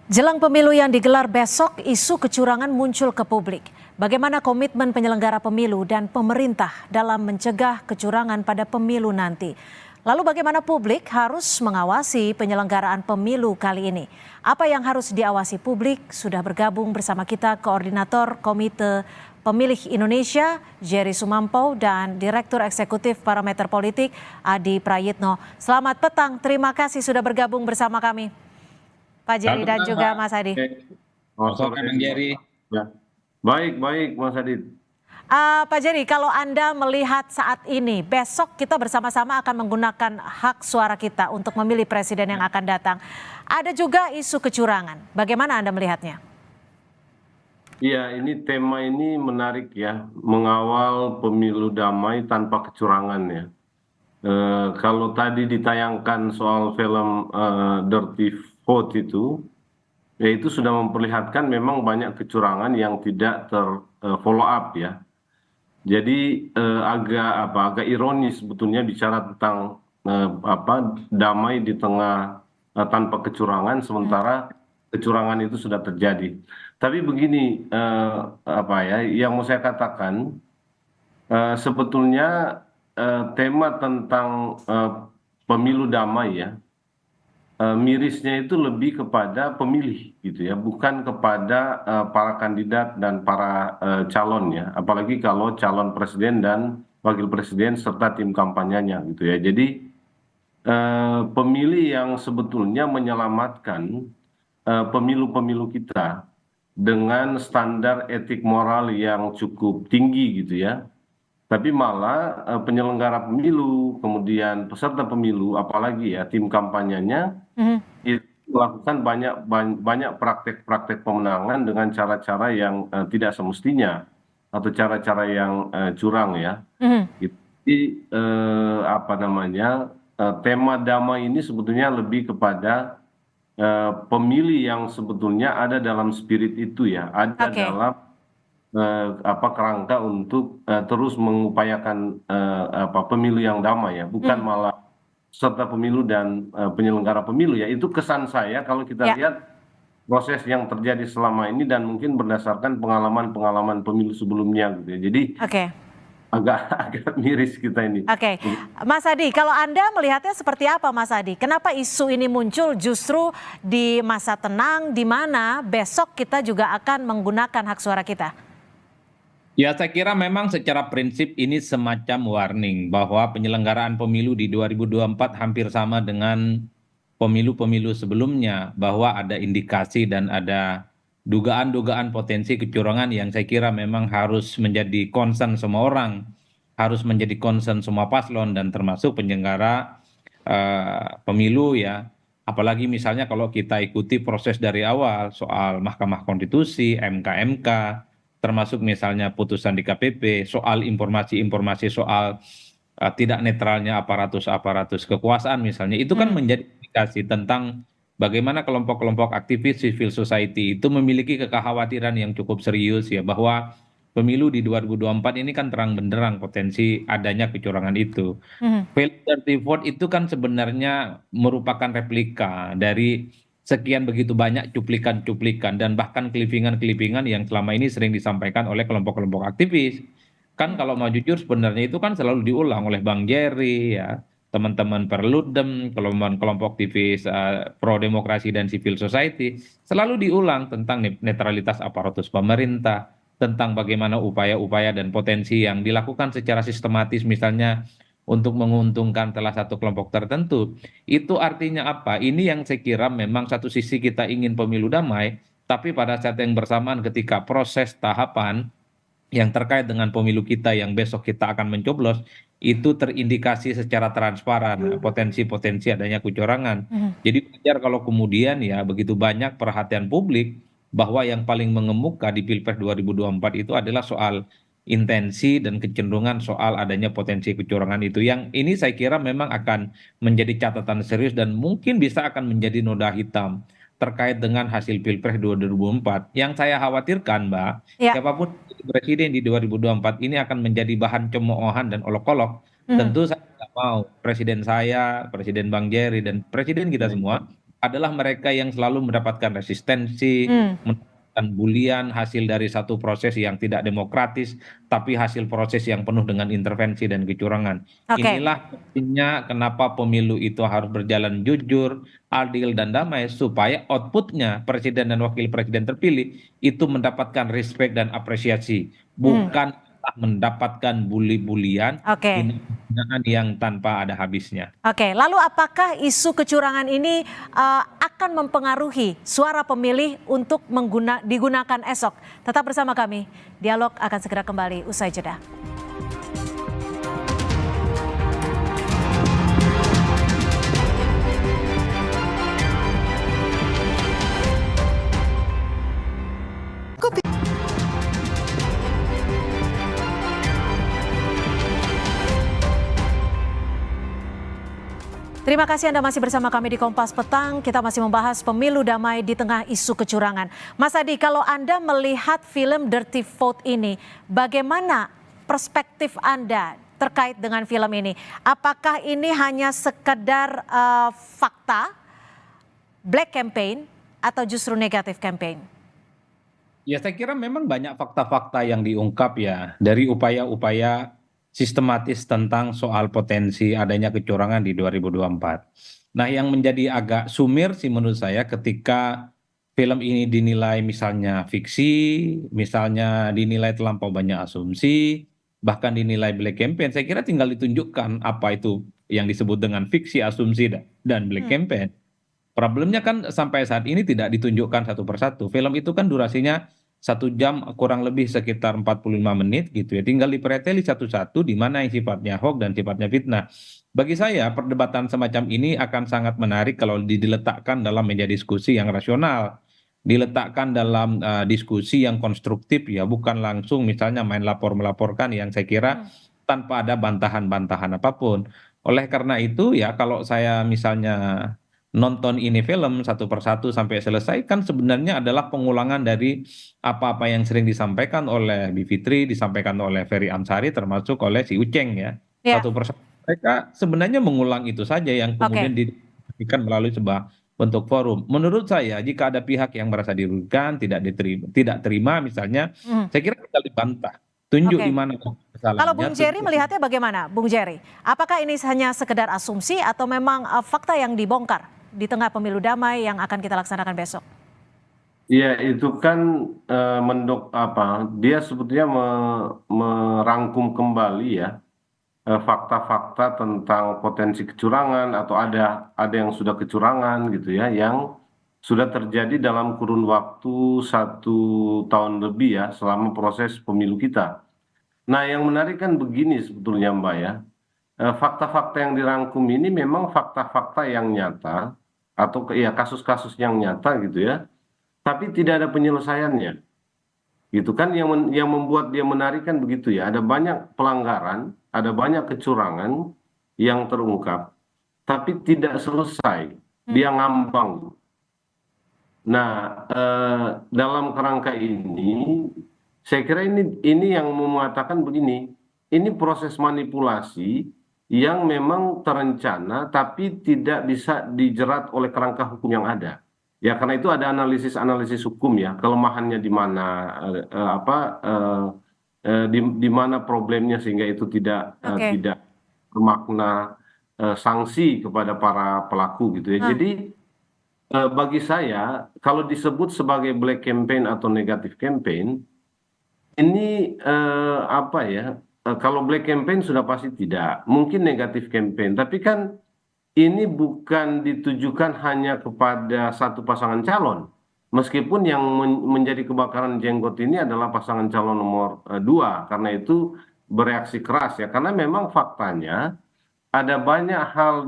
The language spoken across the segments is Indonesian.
Jelang pemilu yang digelar besok, isu kecurangan muncul ke publik. Bagaimana komitmen penyelenggara pemilu dan pemerintah dalam mencegah kecurangan pada pemilu nanti? Lalu bagaimana publik harus mengawasi penyelenggaraan pemilu kali ini? Apa yang harus diawasi publik? Sudah bergabung bersama kita Koordinator Komite Pemilih Indonesia, Jerry Sumampo, dan Direktur Eksekutif Parameter Politik, Adi Prayitno. Selamat petang, terima kasih sudah bergabung bersama kami, Pak Jerry dan juga Mas Adi. Sore Bang Jerry. Ya. Baik Mas Adit. Pak Jerry, kalau Anda melihat saat ini, besok kita bersama-sama akan menggunakan hak suara kita untuk memilih presiden yang akan datang. Ada juga isu kecurangan. Bagaimana Anda melihatnya? Iya, ini tema ini menarik ya, mengawal pemilu damai tanpa kecurangan ya. Kalau tadi ditayangkan soal film Dirty Vote itu, ya itu sudah memperlihatkan memang banyak kecurangan yang tidak follow up ya. Jadi agak ironis sebetulnya bicara tentang damai di tengah tanpa kecurangan, sementara kecurangan itu sudah terjadi. Tapi begini yang mau saya katakan, sebetulnya tema tentang pemilu damai ya, mirisnya itu lebih kepada pemilih gitu ya, bukan kepada para kandidat dan para calon ya, apalagi kalau calon presiden dan wakil presiden serta tim kampanyenya gitu ya. Jadi pemilih yang sebetulnya menyelamatkan pemilu-pemilu kita dengan standar etik moral yang cukup tinggi gitu ya. Tapi malah penyelenggara pemilu, kemudian peserta pemilu, apalagi ya tim kampanyenya itu melakukan banyak praktek-praktek pemenangan dengan cara-cara yang tidak semestinya atau cara-cara yang curang ya. Jadi tema damai ini sebetulnya lebih kepada pemilih yang sebetulnya ada dalam spirit itu ya, ada dalam kerangka untuk terus mengupayakan pemilu yang damai ya, bukan malah serta pemilu dan penyelenggara pemilu ya. Itu kesan saya kalau kita lihat proses yang terjadi selama ini dan mungkin berdasarkan pengalaman pemilu sebelumnya gitu ya. Jadi agak miris kita ini. Mas Adi, kalau Anda melihatnya seperti apa Mas Adi? Kenapa isu ini muncul justru di masa tenang di mana besok kita juga akan menggunakan hak suara kita? Ya, saya kira memang secara prinsip ini semacam warning bahwa penyelenggaraan pemilu di 2024 hampir sama dengan pemilu-pemilu sebelumnya, bahwa ada indikasi dan ada dugaan-dugaan potensi kecurangan yang saya kira memang harus menjadi concern semua orang, harus menjadi concern semua paslon dan termasuk penyelenggara pemilu ya. Apalagi misalnya kalau kita ikuti proses dari awal soal Mahkamah Konstitusi, MK, termasuk misalnya putusan di KPP, soal informasi-informasi soal tidak netralnya aparatus kekuasaan misalnya, itu kan menjadi indikasi tentang bagaimana kelompok-kelompok aktivis civil society itu memiliki kekhawatiran yang cukup serius ya, bahwa pemilu di 2024 ini kan terang benderang potensi adanya kecurangan itu. Dirty Vote itu kan sebenarnya merupakan replika dari sekian begitu banyak cuplikan-cuplikan dan bahkan clippingan-clippingan yang selama ini sering disampaikan oleh kelompok-kelompok aktivis. Kan kalau mau jujur sebenarnya itu kan selalu diulang oleh Bang Jerry ya, teman-teman Perludem, kelompok aktivis pro demokrasi dan civil society, selalu diulang tentang netralitas aparatus pemerintah, tentang bagaimana upaya-upaya dan potensi yang dilakukan secara sistematis misalnya untuk menguntungkan salah satu kelompok tertentu. Itu artinya apa? Ini yang saya kira memang satu sisi kita ingin pemilu damai, tapi pada saat yang bersamaan ketika proses tahapan yang terkait dengan pemilu kita yang besok kita akan mencoblos, itu terindikasi secara transparan potensi-potensi adanya kecurangan. Jadi wajar kalau kemudian ya begitu banyak perhatian publik bahwa yang paling mengemuka di Pilpres 2024 itu adalah soal intensi dan kecenderungan soal adanya potensi kecurangan itu. Yang ini saya kira memang akan menjadi catatan serius dan mungkin bisa akan menjadi noda hitam terkait dengan hasil Pilpres 2024. Yang saya khawatirkan, Mbak, siapapun presiden di 2024 ini akan menjadi bahan cemoohan dan olok-olok. Tentu saya tidak mau presiden saya, presiden Bang Jerry, dan presiden kita semua adalah mereka yang selalu mendapatkan resistensi, Hmm, mendapatkan bulian hasil dari satu proses yang tidak demokratis, tapi hasil proses yang penuh dengan intervensi dan kecurangan. oke. Inilah pentingnya kenapa pemilu itu harus berjalan jujur, adil, dan damai, supaya outputnya presiden dan wakil presiden terpilih itu mendapatkan respect dan apresiasi, Hmm, bukan mendapatkan bully-bulian, oke. hinaan yang tanpa ada habisnya. Oke, lalu apakah isu kecurangan ini akan mempengaruhi suara pemilih untuk digunakan esok? Tetap bersama kami. Dialog akan segera kembali usai jeda. Terima kasih Anda masih bersama kami di Kompas Petang. Kita masih membahas pemilu damai di tengah isu kecurangan. Mas Adi, kalau Anda melihat film Dirty Vote ini, bagaimana perspektif Anda terkait dengan film ini? Apakah ini hanya sekedar fakta, black campaign, atau justru negatif campaign? Ya, saya kira memang banyak fakta-fakta yang diungkap ya dari upaya-upaya sistematis tentang soal potensi adanya kecurangan di 2024. Nah, yang menjadi agak sumir sih menurut saya ketika film ini dinilai misalnya fiksi, misalnya dinilai terlampau banyak asumsi, bahkan dinilai black campaign. Saya kira tinggal ditunjukkan apa itu yang disebut dengan fiksi, asumsi, dan black Hmm, campaign. Problemnya kan sampai saat ini tidak ditunjukkan satu persatu. Film itu kan durasinya 1 jam kurang lebih sekitar 45 menit gitu ya. Tinggal dipreteli satu-satu di mana yang sifatnya hoax dan sifatnya fitnah. Bagi saya perdebatan semacam ini akan sangat menarik kalau diletakkan dalam meja diskusi yang rasional. Diletakkan dalam diskusi yang konstruktif ya, bukan langsung misalnya main lapor melaporkan yang saya kira hmm. tanpa ada bantahan-bantahan apapun. Oleh karena itu ya kalau saya misalnya nonton ini film satu persatu sampai selesai kan sebenarnya adalah pengulangan dari apa-apa yang sering disampaikan oleh Bivitri, disampaikan oleh Ferry Amsari, termasuk oleh si Uceng ya. Ya, Satu persatu mereka sebenarnya mengulang itu saja yang oke. kemudian didiskusikan melalui sebuah bentuk forum. Menurut saya jika ada pihak yang merasa dirugikan, tidak terima misalnya, Hmm, saya kira tinggal dibantah. Tunjuk di oke. mana Kalau kesalahannya. Bung Jerry melihatnya bagaimana, Bung Jerry? Apakah ini hanya sekedar asumsi atau memang fakta yang dibongkar di tengah pemilu damai yang akan kita laksanakan besok? Ya, itu kan dia sebetulnya merangkum kembali ya fakta-fakta tentang potensi kecurangan atau ada yang sudah kecurangan gitu ya, yang sudah terjadi dalam kurun waktu 1 tahun lebih ya selama proses pemilu kita. Nah, yang menarik kan begini sebetulnya Mbak ya, fakta-fakta yang dirangkum ini memang fakta-fakta yang nyata atau ya kasus-kasus yang nyata gitu ya, tapi tidak ada penyelesaiannya. Gitu kan yang membuat dia menarik kan begitu ya. Ada banyak pelanggaran, ada banyak kecurangan yang terungkap, tapi tidak selesai. Hmm, Dia ngambang. Nah, dalam kerangka ini, saya kira ini yang mengatakan begini, ini proses manipulasi yang memang terencana, tapi tidak bisa dijerat oleh kerangka hukum yang ada. Ya, karena itu ada analisis-analisis hukum ya, kelemahannya di mana, di mana problemnya sehingga itu oke. tidak bermakna sanksi kepada para pelaku gitu ya. Nah, Jadi bagi saya, kalau disebut sebagai black campaign atau negatif campaign, ini apa ya? Kalau black campaign sudah pasti tidak, mungkin negatif campaign. Tapi kan ini bukan ditujukan hanya kepada satu pasangan calon. Meskipun yang menjadi kebakaran jenggot ini adalah pasangan calon nomor 2, karena itu bereaksi keras ya. Karena memang faktanya ada banyak hal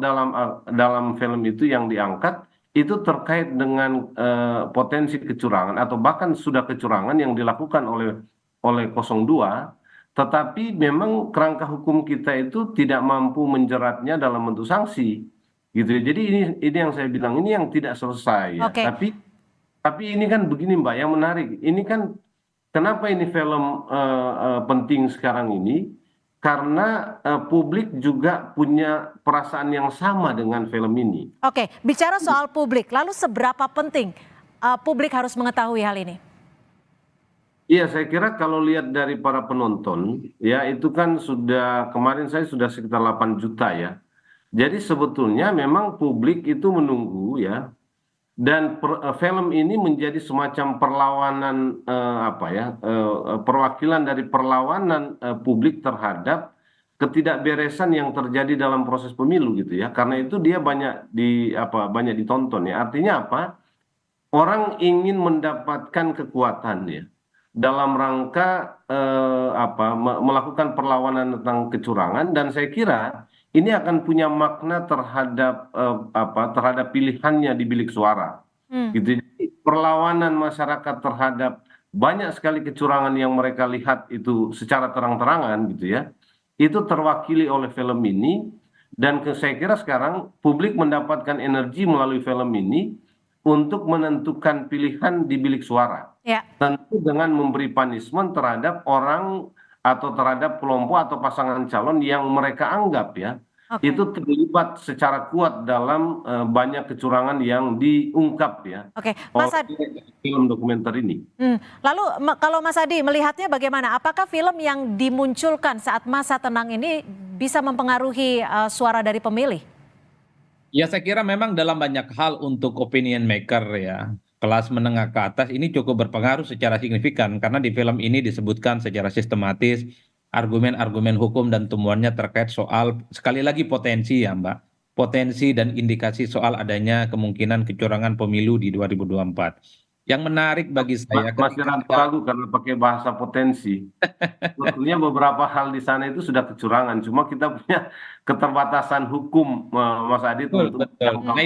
dalam film itu yang diangkat itu terkait dengan potensi kecurangan atau bahkan sudah kecurangan yang dilakukan oleh 02, tetapi memang kerangka hukum kita itu tidak mampu menjeratnya dalam bentuk sanksi gitu ya. Jadi ini yang saya bilang ini yang tidak selesai ya. oke. Tapi ini kan begini Mbak, yang menarik ini kan kenapa ini film penting sekarang ini. karena publik juga punya perasaan yang sama dengan film ini. Oke, bicara soal publik, lalu seberapa penting publik harus mengetahui hal ini? Iya, saya kira kalau lihat dari para penonton, ya itu kan sudah kemarin saya sudah sekitar 8 juta ya. Jadi sebetulnya memang publik itu menunggu ya, dan film ini menjadi semacam perlawanan apa ya, perwakilan dari perlawanan publik terhadap ketidakberesan yang terjadi dalam proses pemilu gitu ya. Karena itu dia banyak ditonton ya. Artinya apa? Orang ingin mendapatkan kekuatan ya dalam rangka melakukan perlawanan tentang kecurangan, dan saya kira ini akan punya makna terhadap pilihannya di bilik suara gitu. Jadi perlawanan masyarakat terhadap banyak sekali kecurangan yang mereka lihat itu secara terang-terangan gitu ya, itu terwakili oleh film ini. Dan saya kira sekarang publik mendapatkan energi melalui film ini untuk menentukan pilihan di bilik suara. Ya. Tentu dengan memberi punishment terhadap orang atau terhadap kelompok atau pasangan calon yang mereka anggap ya, itu terlibat secara kuat dalam banyak kecurangan yang diungkap ya Oke, Mas Adi. oleh film dokumenter ini. Lalu kalau Mas Adi melihatnya bagaimana? Apakah film yang dimunculkan saat masa tenang ini bisa mempengaruhi suara dari pemilih? Ya saya kira memang dalam banyak hal untuk opinion maker ya, kelas menengah ke atas ini cukup berpengaruh secara signifikan karena di film ini disebutkan secara sistematis argumen-argumen hukum dan temuannya terkait soal sekali lagi potensi ya Mbak, potensi dan indikasi soal adanya kemungkinan kecurangan pemilu di 2024. Yang menarik bagi saya Masih ragu-ragu karena pakai bahasa potensi. Sebetulnya beberapa hal di sana itu sudah kecurangan, cuma kita punya keterbatasan hukum, Mas Adit, betul, untuk betul. Nah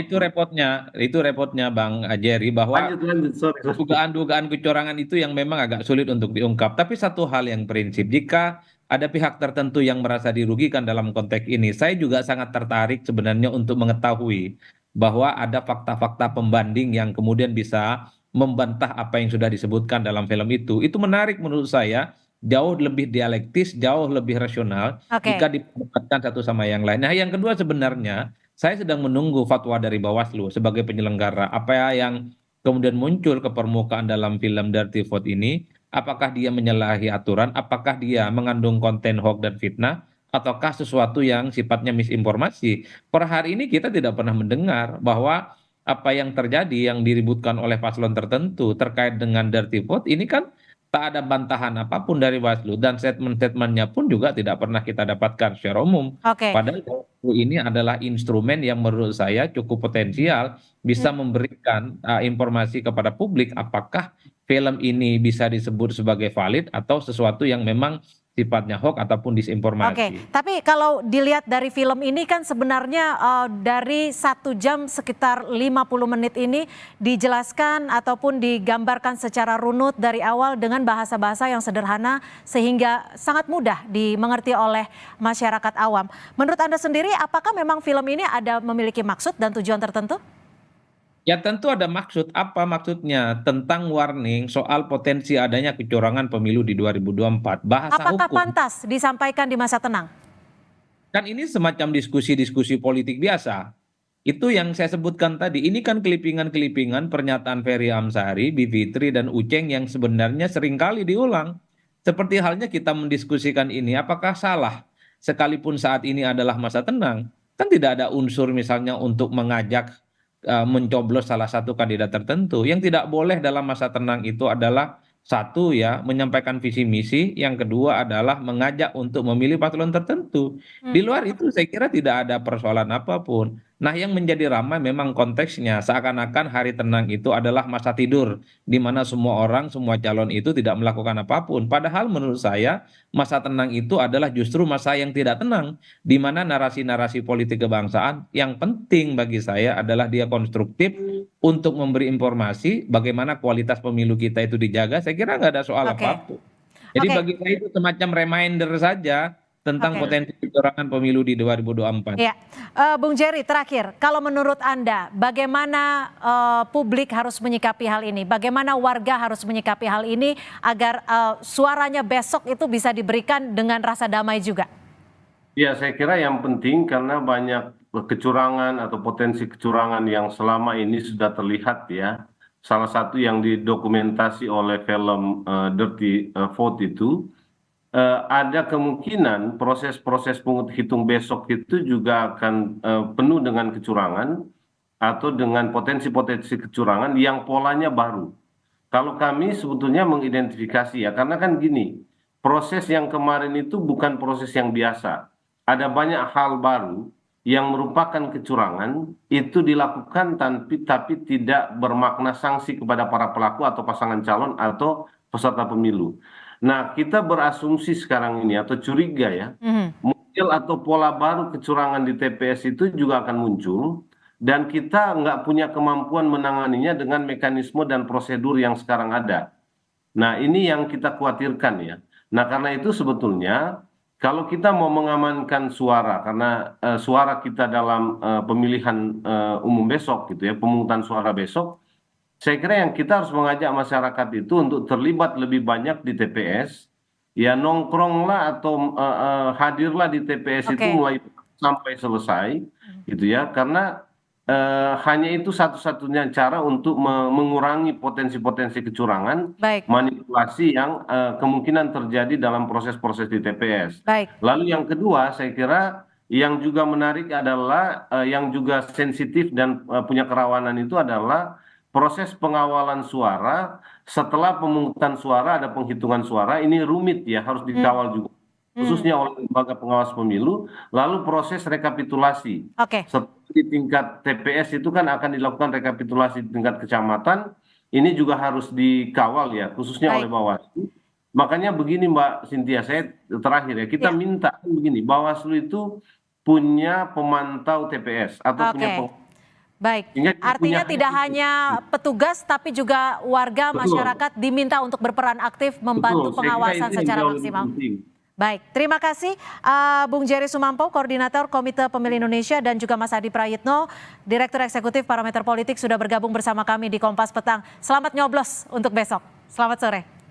itu repotnya Bang Jerry bahwa lanjut, sorry. dugaan-dugaan kecurangan itu yang memang agak sulit untuk diungkap. Tapi satu hal yang prinsip, jika ada pihak tertentu yang merasa dirugikan dalam konteks ini, saya juga sangat tertarik sebenarnya untuk mengetahui bahwa ada fakta-fakta pembanding yang kemudian bisa membantah apa yang sudah disebutkan dalam film itu. Itu menarik menurut saya, jauh lebih dialektis, jauh lebih rasional Oke. jika diperdebatkan satu sama yang lain. Nah, yang kedua sebenarnya saya sedang menunggu fatwa dari Bawaslu sebagai penyelenggara. Apa yang kemudian muncul ke permukaan dalam film Dirty Vote ini, apakah dia menyalahi aturan, apakah dia mengandung konten hoax dan fitnah, ataukah sesuatu yang sifatnya misinformasi. Per hari ini kita tidak pernah mendengar bahwa apa yang terjadi yang diributkan oleh paslon tertentu terkait dengan dirty vote ini kan tak ada bantahan apapun dari Bawaslu, dan statement-statementnya pun juga tidak pernah kita dapatkan secara umum. Oke. Padahal Bawaslu ini adalah instrumen yang menurut saya cukup potensial bisa memberikan informasi kepada publik apakah film ini bisa disebut sebagai valid atau sesuatu yang memang sifatnya hoax ataupun Oke, disinformasi. tapi kalau dilihat dari film ini kan sebenarnya dari 1 jam sekitar 50 menit ini dijelaskan ataupun digambarkan secara runut dari awal dengan bahasa-bahasa yang sederhana sehingga sangat mudah dimengerti oleh masyarakat awam. Menurut Anda sendiri, apakah memang film ini ada memiliki maksud dan tujuan tertentu? Ya tentu ada maksud, apa maksudnya? Tentang warning soal potensi adanya kecurangan pemilu di 2024. Bahasa Apakah hukum, pantas disampaikan di masa tenang? kan ini semacam diskusi-diskusi politik biasa. Itu yang saya sebutkan tadi, ini kan kelipingan-kelipingan pernyataan Ferry Amsari, Bivitri, dan Uceng yang sebenarnya seringkali diulang. Seperti halnya kita mendiskusikan ini, apakah salah? Sekalipun saat ini adalah masa tenang, kan tidak ada unsur misalnya untuk mengajak mencoblos salah satu kandidat tertentu. Yang tidak boleh dalam masa tenang itu adalah satu ya menyampaikan visi misi, yang kedua adalah mengajak untuk memilih paslon tertentu. Di luar itu saya kira tidak ada persoalan apapun. Nah, yang menjadi ramai memang konteksnya seakan-akan hari tenang itu adalah masa tidur di mana semua orang, semua calon itu tidak melakukan apapun. Padahal menurut saya masa tenang itu adalah justru masa yang tidak tenang, di mana narasi-narasi politik kebangsaan yang penting bagi saya adalah dia konstruktif untuk memberi informasi bagaimana kualitas pemilu kita itu dijaga. Saya kira nggak ada soal Oke. apapun. Jadi Oke. bagi saya itu semacam reminder saja tentang Oke. potensi kecurangan pemilu di 2024. Ya, Bung Jerry, terakhir, kalau menurut Anda, bagaimana publik harus menyikapi hal ini? Bagaimana warga harus menyikapi hal ini agar suaranya besok itu bisa diberikan dengan rasa damai juga? Ya, saya kira yang penting karena banyak kecurangan atau potensi kecurangan yang selama ini sudah terlihat ya. Salah satu yang didokumentasi oleh film Dirty Vote itu, ada kemungkinan proses-proses hitung besok itu juga akan penuh dengan kecurangan atau dengan potensi-potensi kecurangan yang polanya baru. Kalau kami sebetulnya mengidentifikasi ya, karena kan gini, proses yang kemarin itu bukan proses yang biasa. Ada banyak hal baru yang merupakan kecurangan itu dilakukan tapi tidak bermakna sanksi kepada para pelaku atau pasangan calon atau peserta pemilu. Nah, kita berasumsi sekarang ini atau curiga ya, Mhm. model atau pola baru kecurangan di TPS itu juga akan muncul dan kita nggak punya kemampuan menanganinya dengan mekanisme dan prosedur yang sekarang ada. Nah, ini yang kita khawatirkan ya. Nah, karena itu sebetulnya kalau kita mau mengamankan suara, karena suara kita dalam pemilihan umum besok gitu ya, pemungutan suara besok, saya kira yang kita harus mengajak masyarakat itu untuk terlibat lebih banyak di TPS, ya nongkronglah atau hadirlah di TPS itu Oke, mulai sampai selesai, gitu ya, karena hanya itu satu-satunya cara untuk mengurangi potensi-potensi kecurangan, baik, manipulasi yang kemungkinan terjadi dalam proses-proses di TPS. baik. Lalu yang kedua, saya kira yang juga menarik adalah yang juga sensitif dan punya kerawanan itu adalah proses pengawalan suara setelah pemungutan suara ada penghitungan suara ini rumit ya harus Hmm, dikawal juga hmm. khususnya oleh lembaga pengawas pemilu lalu proses rekapitulasi Oke, di tingkat TPS itu kan akan dilakukan rekapitulasi di tingkat kecamatan ini juga harus dikawal ya khususnya oleh baik. Bawaslu makanya begini Mbak Cynthia saya terakhir ya kita Ya, minta begini Bawaslu itu punya pemantau TPS atau punya oke. Baik. sehingga dia punya Artinya tidak hanya petugas tapi juga warga betul. masyarakat diminta untuk berperan aktif Betul, membantu saya kira itu pengawasan yang secara jauh lebih maksimal. penting. Baik, terima kasih Bung Jerry Sumampo, Koordinator Komite Pemilih Indonesia, dan juga Mas Adi Prayitno, Direktur Eksekutif Parameter Politik sudah bergabung bersama kami di Kompas Petang. Selamat nyoblos untuk besok. Selamat sore.